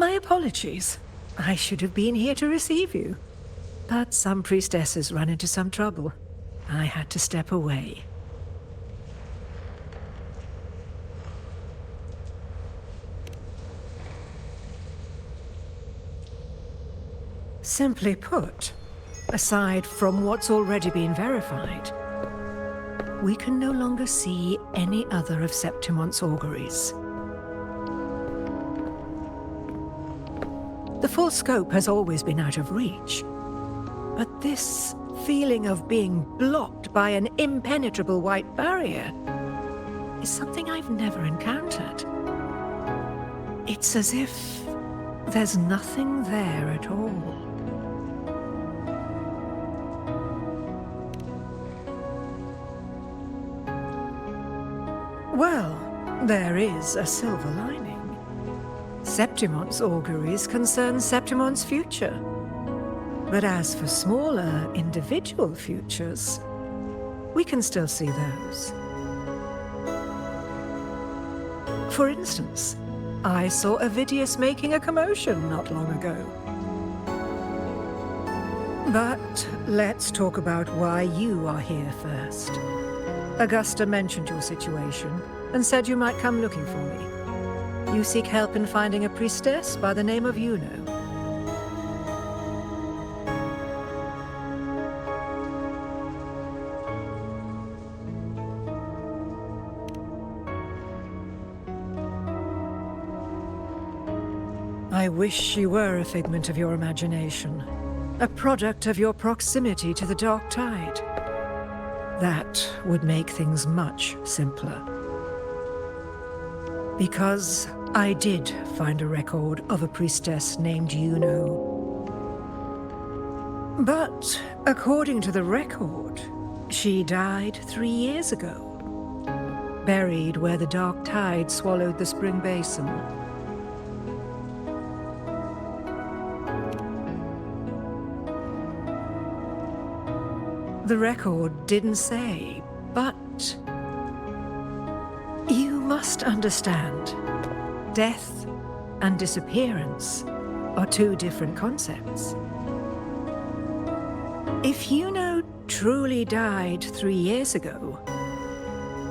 My apologies. I should have been here to receive you. But some priestesses run into some trouble. I had to step away. Simply put, aside from what's already been verified, we can no longer see any other of Septimon's auguries. The full scope has always been out of reach, but this feeling of being blocked by an impenetrable white barrier is something I've never encountered. It's as if there's nothing there at all. Well, there is a silver lining. Septimon's auguries concern Septimon's future. But as for smaller, individual futures, we can still see those. For instance, I saw Avidius making a commotion not long ago. But let's talk about why you are here first. Augusta mentioned your situation and said you might come looking for me. You seek help in finding a priestess by the name of Iuno. I wish she were a figment of your imagination, a product of your proximity to the dark tide. That would make things much simpler. Because I did find a record of a priestess named Iuno. But according to the record, she died 3 years ago, buried where the dark tide swallowed the spring basin. The record didn't say, but you must understand, death and disappearance are two different concepts. If Iuno truly died 3 years ago,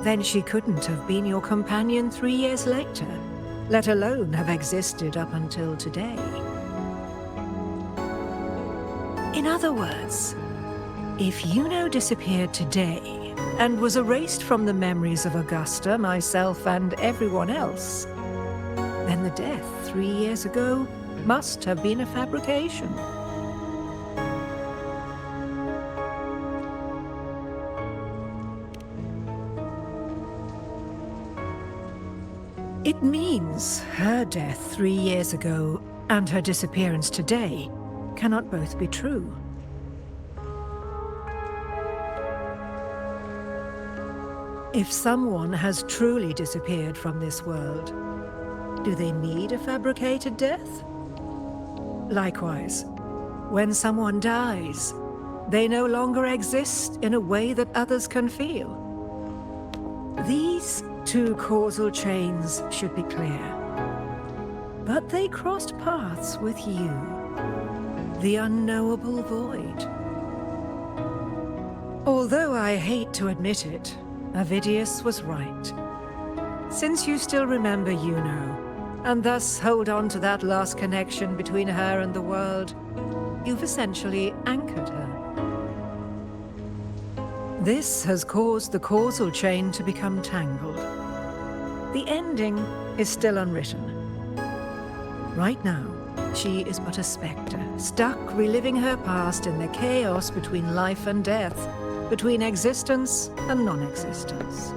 then she couldn't have been your companion 3 years later, let alone have existed up until today. In other words, if Iuno disappeared today and was erased from the memories of Augusta, myself, and everyone else, then the death 3 years ago must have been a fabrication. It means her death 3 years ago and her disappearance today cannot both be true. If someone has truly disappeared from this world, do they need a fabricated death? Likewise, when someone dies, they no longer exist in a way that others can feel. These two causal chains should be clear. But they crossed paths with you, the unknowable void. Although I hate to admit it, Avidius was right. Since you still remember Iuno, and thus hold on to that last connection between her and the world, you've essentially anchored her. This has caused the causal chain to become tangled. The ending is still unwritten. Right now, she is but a spectre, stuck reliving her past in the chaos between life and death, between existence and non-existence.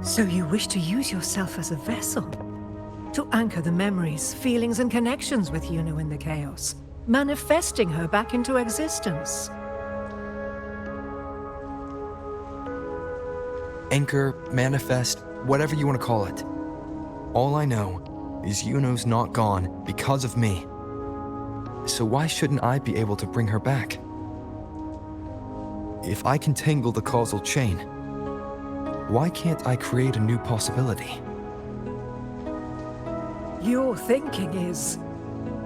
So you wish to use yourself as a vessel, to anchor the memories, feelings, and connections with Iuno in the chaos, manifesting her back into existence. Anchor, manifest, whatever you want to call it. All I know is Iuno's not gone because of me. So why shouldn't I be able to bring her back? If I can tangle the causal chain, why can't I create a new possibility? Your thinking is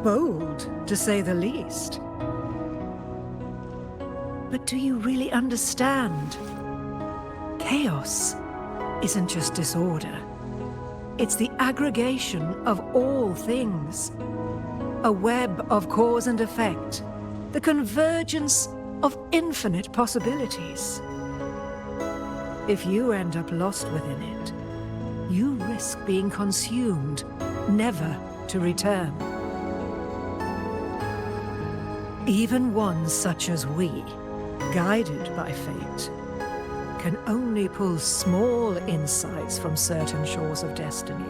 bold, to say the least. But do you really understand? Chaos isn't just disorder. It's the aggregation of all things. A web of cause and effect. The convergence of infinite possibilities. If you end up lost within it, you risk being consumed, never to return. Even ones such as we, guided by fate, can only pull small insights from certain shores of destiny.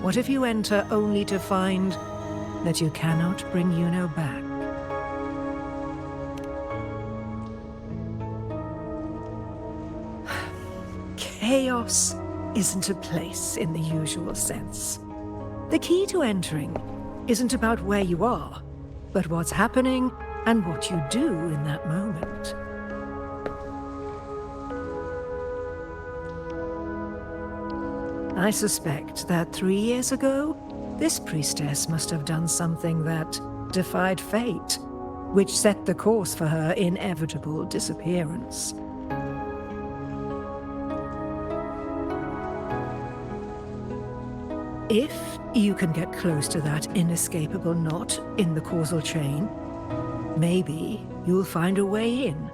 What if you enter only to find that you cannot bring Iuno back? Chaos isn't a place in the usual sense. The key to entering isn't about where you are, but what's happening and what you do in that moment. I suspect that 3 years ago, this priestess must have done something that defied fate, which set the course for her inevitable disappearance. If you can get close to that inescapable knot in the causal chain, maybe you'll find a way in.